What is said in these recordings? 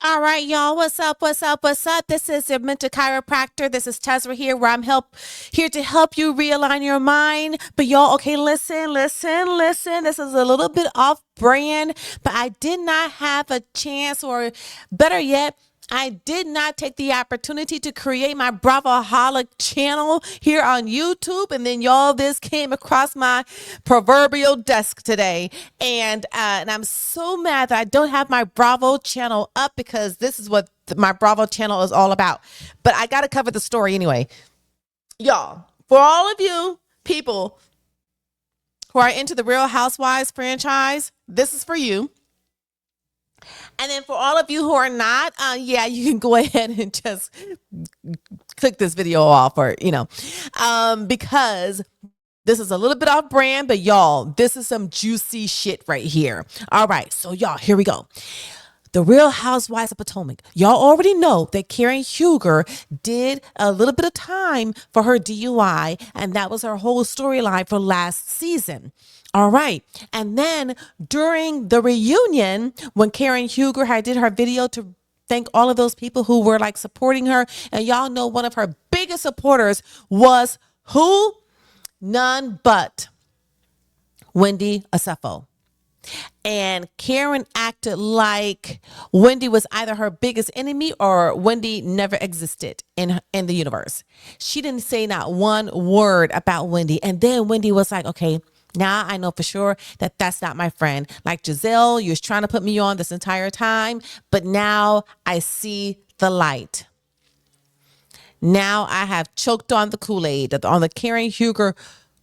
All right, y'all. What's up? What's up? What's up? This is your mental chiropractor. This is Tezra here, where here to help you realign your mind. But y'all, okay, listen. This is a little bit off brand, but I did not have a chance, or better yet, I did not take the opportunity to create my Bravaholic channel here on YouTube. And then y'all, this came across my proverbial desk today. And I'm so mad that I don't have my Bravo channel up, because this is what my Bravo channel is all about. But I got to cover the story anyway. Y'all, for all of you people who are into the Real Housewives franchise, this is for you. And then for all of you who are not, yeah, you can go ahead and just click this video off, or, because this is a little bit off brand, but y'all, this is some juicy shit right here. All right, so y'all, here we go. The Real Housewives of Potomac. Y'all already know that Karen Huger did a little bit of time for her DUI, and that was her whole storyline for last season. All right. And then during the reunion, when Karen Huger had did her video to thank all of those people who were like supporting her, and y'all know one of her biggest supporters was who? None but Wendy Asefo. And Karen acted like Wendy was either her biggest enemy or Wendy never existed in the universe. She didn't say not one word about Wendy. And then Wendy was like, okay, now I know for sure that that's not my friend. Like Giselle, you was trying to put me on this entire time, but now I see the light. Now I have choked on the Kool-Aid, on the Karen Huger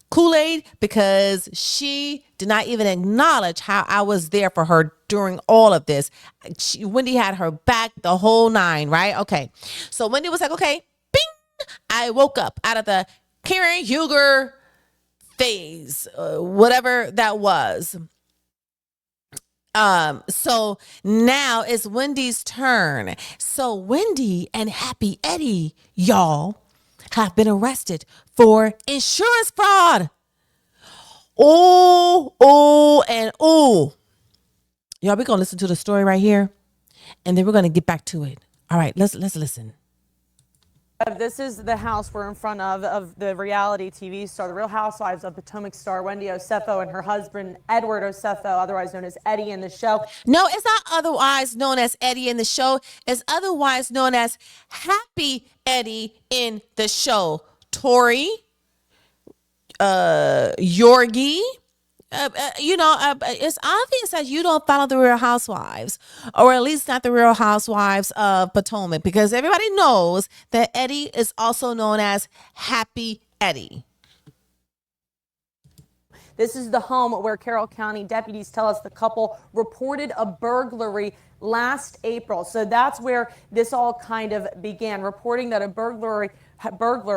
Kool-Aid, because she did not even acknowledge how I was there for her during all of this. Wendy had her back, the whole nine, right? Okay. So Wendy was like, okay, bing, I woke up out of the Karen Huger phase, whatever that was. So now it's Wendy's turn. So Wendy and Happy Eddie, y'all, have been arrested for insurance fraud. And y'all, we're gonna listen to the story right here, and then we're gonna get back to it. All right, let's listen. This is the house we're in front of the reality TV star, the Real Housewives of Potomac star Wendy Osefo and her husband Edward Osefo, otherwise known as Eddie in the show. No, it's not otherwise known as Eddie in the show. It's otherwise known as Happy Eddie in the show. Tori, Yorgi. It's obvious that you don't follow the Real Housewives, or at least not the Real Housewives of Potomac, because everybody knows that Eddie is also known as Happy Eddie. This is the home where Carroll County deputies tell us the couple reported a burglary last April. So that's where this all kind of began, reporting that a burglar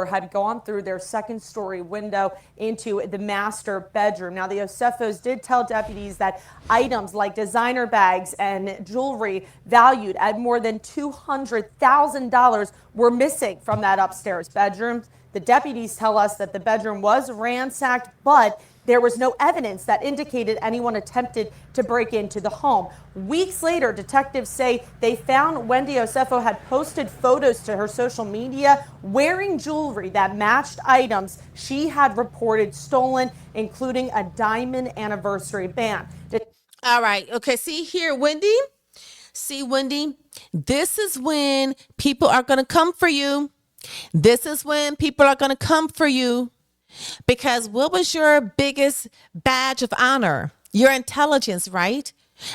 had gone through their second story window into the master bedroom. Now, the Osefos did tell deputies that items like designer bags and jewelry valued at more than $200,000 were missing from that upstairs bedroom. The deputies tell us that the bedroom was ransacked, but there was no evidence that indicated anyone attempted to break into the home. Weeks later, detectives say they found Wendy Osefo had posted photos to her social media wearing jewelry that matched items she had reported stolen, including a diamond anniversary band. All right. Okay. See here, Wendy. See, Wendy, this is when people are going to come for you. This is when people are going to come for you. Because what was your biggest badge of honor? Your intelligence, right?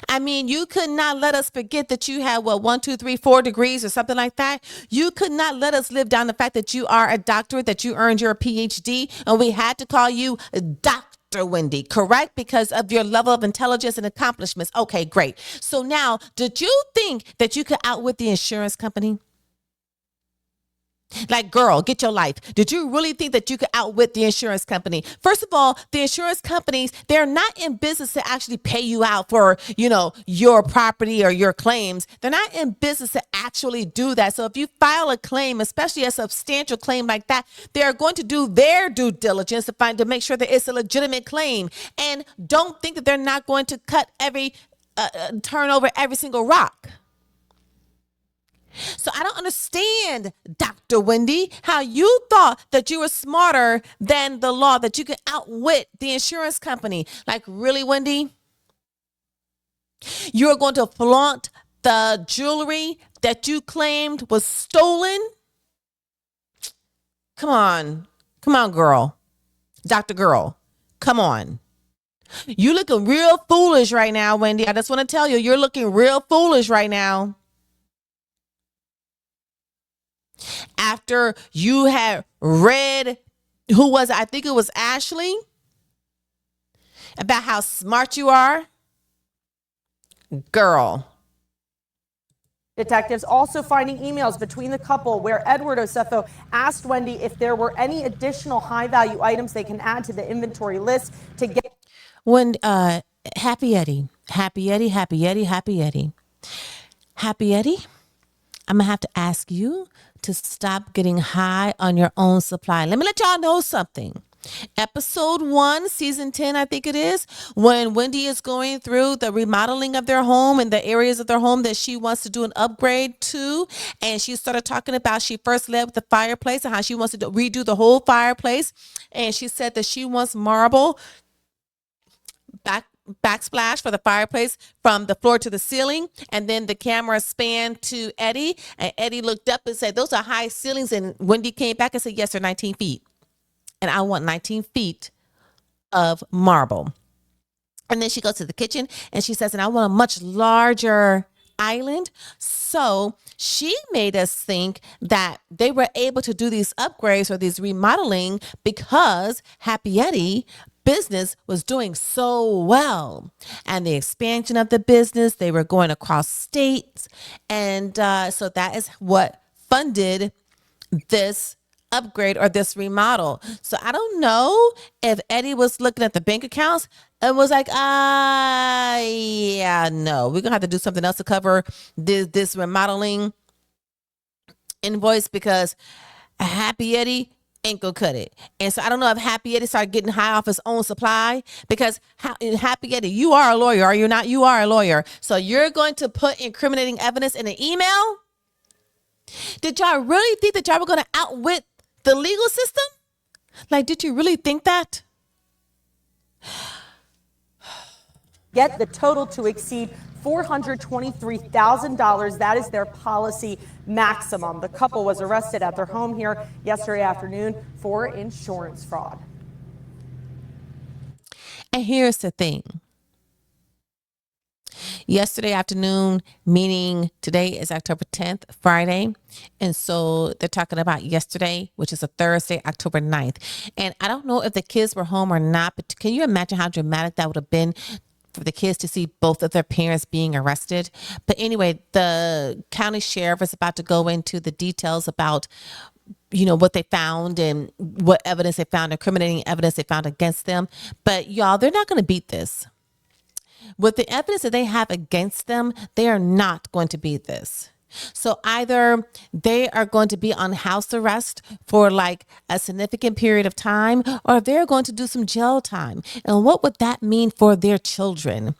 I mean, you could not let us forget that you had, what, 1, 2, 3, 4 degrees or something like that. You could not let us live down the fact that you are a doctorate, that you earned your PhD, and we had to call you Dr. Wendy, correct? Because of your level of intelligence and accomplishments. Okay, great. So now, did you think that you could outwit the insurance company? Like, girl, get your life. Did you really think that you could outwit the insurance company? First of all, the insurance companies, they're not in business to actually pay you out for, your property or your claims. They're not in business to actually do that. So if you file a claim, especially a substantial claim like that, they're going to do their due diligence to make sure that it's a legitimate claim. And don't think that they're not going to turn over every single rock. I don't understand, Dr. Wendy, how you thought that you were smarter than the law, that you could outwit the insurance company. Like, really, Wendy? You're going to flaunt the jewelry that you claimed was stolen? Come on. Come on, girl. Dr. Girl. Come on. You looking real foolish right now, Wendy. I just want to tell you, you're looking real foolish right now. After you had read, who was it? I think it was Ashley, about how smart you are. Girl. Detectives also finding emails between the couple where Edward Osefo asked Wendy if there were any additional high-value items they can add to the inventory list to get. When Happy Eddie, Happy Eddie, Happy Eddie, Happy Eddie, Happy Eddie, I'm gonna have to ask you to stop getting high on your own supply. Let me let y'all know something. Episode 1, season 10, I think it is, when Wendy is going through the remodeling of their home and the areas of their home that she wants to do an upgrade to. And she started talking about, she first led with the fireplace and how she wants to redo the whole fireplace. And she said that she wants marble backsplash for the fireplace from the floor to the ceiling. And then the camera spanned to Eddie, and Eddie looked up and said, those are high ceilings. And Wendy came back and said, yes, they're 19 feet. And I want 19 feet of marble. And then she goes to the kitchen and she says, and I want a much larger island. So she made us think that they were able to do these upgrades or these remodeling because Happy Eddie business was doing so well, and the expansion of the business, they were going across states. And so that is what funded this upgrade or this remodel. So I don't know if Eddie was looking at the bank accounts and was like, yeah, no, we're gonna have to do something else to cover this remodeling invoice because Happy Eddie ain't gonna cut it. And so I don't know if Happy Eddie started getting high off his own supply, because Happy Eddie, you are a lawyer, are you not? You are a lawyer. So you're going to put incriminating evidence in an email? Did y'all really think that y'all were gonna outwit the legal system? Like, did you really think that? Get the total to exceed $423,000. That is their policy maximum. The couple was arrested at their home here yesterday afternoon for insurance fraud. And here's the thing. Yesterday afternoon, meaning today is October 10th, Friday. And so they're talking about yesterday, which is a Thursday, October 9th. And I don't know if the kids were home or not, but can you imagine how dramatic that would have been for the kids to see both of their parents being arrested? But anyway, the county sheriff is about to go into the details about, you know, what they found and what evidence they found, incriminating evidence they found against them. But y'all, they're not going to beat this. With the evidence that they have against them, they are not going to beat this. So either they are going to be on house arrest for like a significant period of time, or they're going to do some jail time. And what would that mean for their children?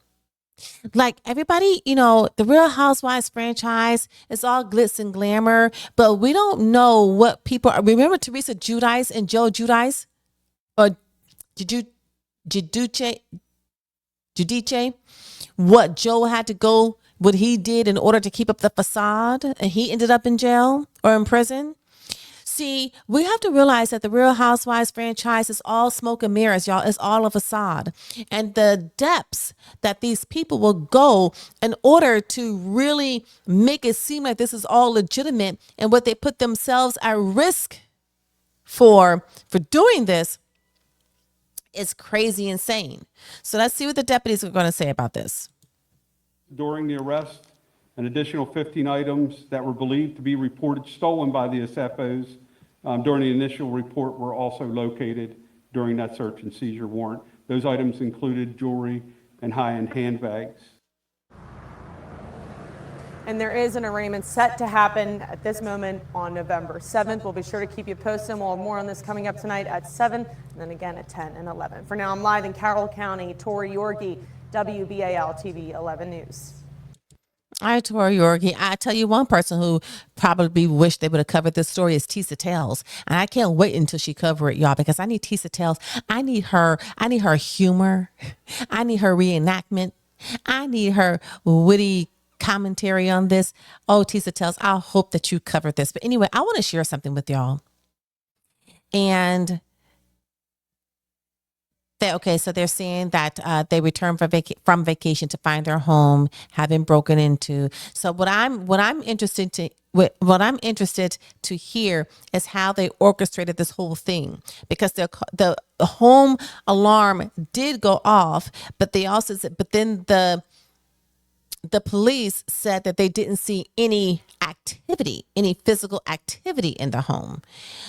Like, everybody, you know, the Real Housewives franchise is all glitz and glamour, but we don't know what people are. Remember Teresa Giudice and Joe Giudice? Or Giudice? What Joe had to go, what he did in order to keep up the facade, and he ended up in jail or in prison. See, we have to realize that the Real Housewives franchise is all smoke and mirrors, y'all. It's all a facade. And the depths that these people will go in order to really make it seem like this is all legitimate, and what they put themselves at risk for doing this is crazy insane. So let's see what the deputies are going to say about this. During the arrest, an additional 15 items that were believed to be reported stolen by the SFOs during the initial report were also located during that search and seizure warrant. Those items included jewelry and high-end handbags. And there is an arraignment set to happen at this moment on November 7th. We'll be sure to keep you posted. We'll have more on this coming up tonight at 7 and then again at 10 and 11. For now, I'm live in Carroll County. Tori Yorgi, WBAL TV 11 News. I Tori Yorkie. I tell you, one person who probably wished they would have covered this story is TisaTells, and I can't wait until she cover it, y'all, because I need TisaTells. I need her. I need her humor. I need her reenactment. I need her witty commentary on this. Oh, TisaTells, I hope that you covered this. But anyway, I want to share something with y'all. And so they're saying that they returned from vacation to find their home having broken into. So what I'm interested to hear is how they orchestrated this whole thing, because the home alarm did go off, but they also said, but then the police said that they didn't see any physical activity in the home.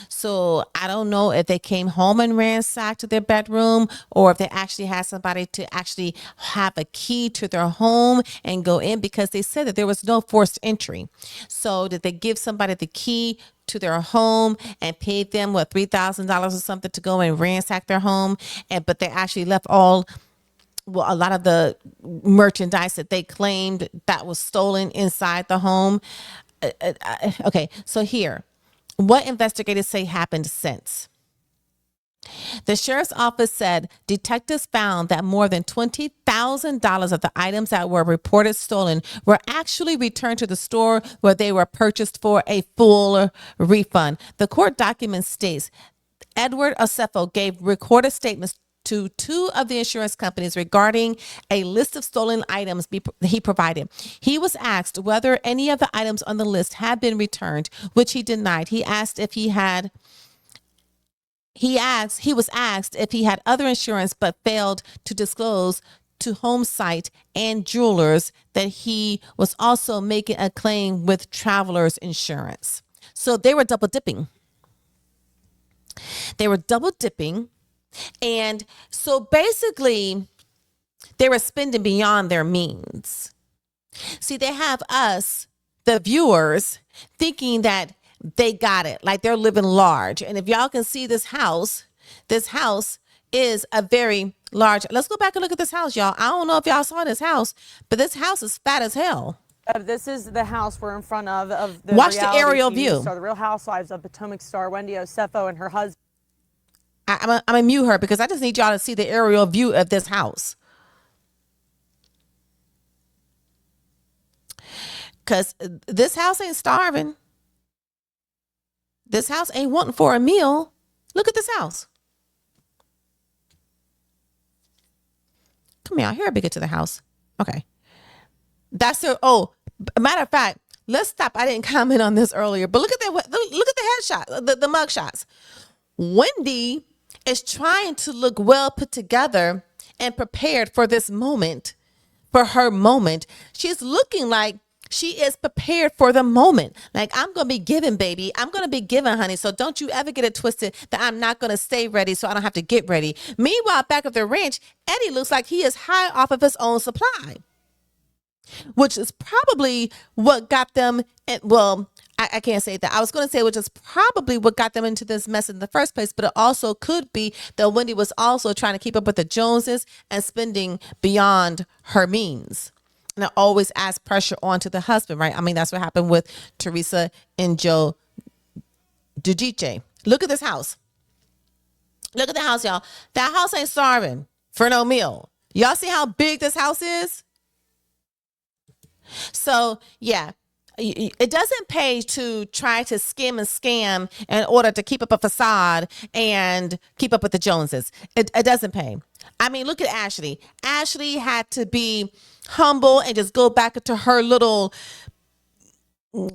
So I don't know if they came home and ransacked their bedroom, or if they actually had somebody to actually have a key to their home and go in, because they said that there was no forced entry. So did they give somebody the key to their home and paid them $3,000 or something to go and ransack their home, but they actually left a lot of the merchandise that they claimed that was stolen inside the home. Okay, so here, what investigators say happened since. The sheriff's office said detectives found that more than $20,000 of the items that were reported stolen were actually returned to the store where they were purchased for a full refund. The court document states Edward Osefo gave recorded statements to two of the insurance companies regarding a list of stolen items he provided. He was asked whether any of the items on the list had been returned, which he denied. He was asked if he had other insurance, but failed to disclose to Home Site and Jewelers that he was also making a claim with Travelers Insurance. So they were double dipping. And so basically, they were spending beyond their means. See, they have us, the viewers, thinking that they got it, like they're living large. And if y'all can see this house is a very large. Let's go back and look at this house, y'all. I don't know if y'all saw this house, but this house is fat as hell. This is the house we're in front of the Watch the aerial view. So the Real Housewives of Potomac star Wendy Osefo and her husband. I'm gonna mute her because I just need y'all to see the aerial view of this house. Because this house ain't starving. This house ain't wanting for a meal. Look at this house. Come here, here we get to the house. Okay. That's her. Oh, matter of fact, let's stop. I didn't comment on this earlier, but look at the headshot, the mug shots. Wendy is trying to look well put together and prepared for this moment, for her moment. She's looking like she is prepared for the moment. Like, I'm going to be giving, baby. I'm going to be giving, honey. So don't you ever get it twisted that I'm not going to stay ready so I don't have to get ready. Meanwhile, back at the ranch, Eddie looks like he is high off of his own supply, which is probably what got them. Well, I can't say that. I was going to say which is probably what got them into this mess in the first place, but it also could be that Wendy was also trying to keep up with the Joneses and spending beyond her means. And it always adds pressure onto the husband, right? I mean, that's what happened with Teresa and Joe Dujice. Look at this house. Look at the house, y'all. That house ain't starving for no meal. Y'all see how big this house is? So, yeah. It doesn't pay to try to skim and scam in order to keep up a facade and keep up with the Joneses. It doesn't pay. I mean, look at Ashley. Ashley had to be humble and just go back to her little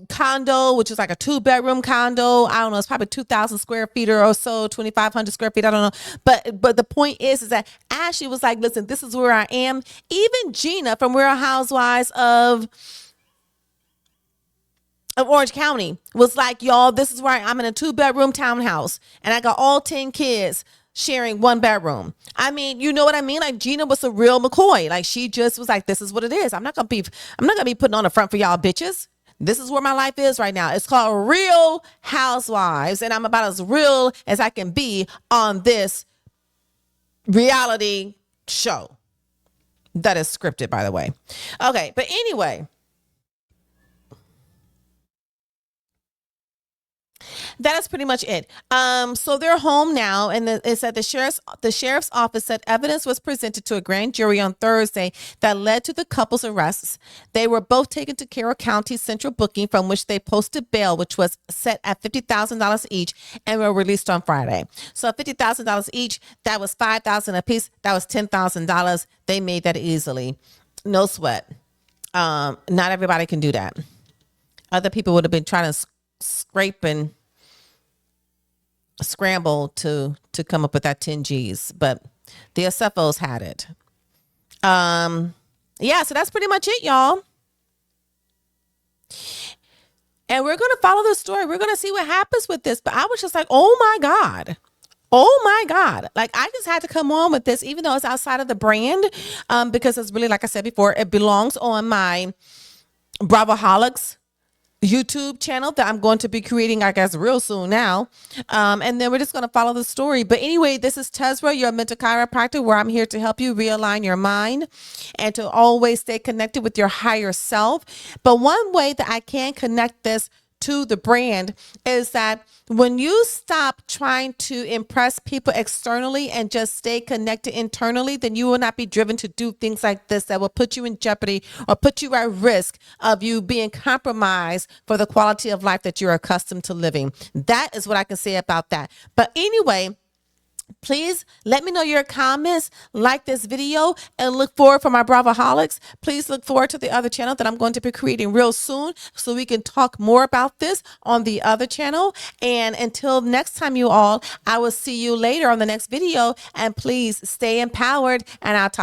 condo, which is like a 2-bedroom condo. I don't know. It's probably 2,000 square feet or so, 2,500 square feet. I don't know. But the point is that Ashley was like, listen, this is where I am. Even Gina from Real Housewives of Orange County was like, y'all, this is where I'm in a 2-bedroom townhouse and I got all 10 kids sharing 1 bedroom. I mean, you know what I mean? Like, Gina was a real McCoy. Like, she just was like, this is what it is. I'm not gonna be putting on a front for y'all bitches. This is where my life is right now. It's called Real Housewives, and I'm about as real as I can be on this reality show that is scripted, by the way. Okay, but anyway, That is pretty much it. So they're home now, and it said the sheriff's office said evidence was presented to a grand jury on Thursday that led to the couple's arrests. They were both taken to Carroll County Central Booking, from which they posted bail, which was set at $50,000 each, and were released on Friday. So $50,000 each, that was $5,000 a piece. That was $10,000. They made that easily, no sweat. Not everybody can do that. Other people would have been trying to scrape and scramble to come up with that 10 G's, but the SFOs had it. Yeah, so that's pretty much it, y'all. And we're going to follow the story. We're going to see what happens with this. But I was just like, oh my God. Oh my God. Like, I just had to come on with this, even though it's outside of the brand, because it's really, like I said before, it belongs on my Bravoholics YouTube channel that I'm going to be creating, I guess, real soon now. And then we're just going to follow the story. But anyway, this is Tesra, your mental chiropractor, where I'm here to help you realign your mind and to always stay connected with your higher self. But one way that I can connect this to the brand is that when you stop trying to impress people externally and just stay connected internally, then you will not be driven to do things like this that will put you in jeopardy or put you at risk of you being compromised for the quality of life that you're accustomed to living. That is what I can say about that. But anyway, please let me know your comments, like this video, and look forward for my Bravoholics. Please look forward to the other channel that I'm going to be creating real soon so we can talk more about this on the other channel. And until next time, you all, I will see you later on the next video. And please stay empowered, and I'll talk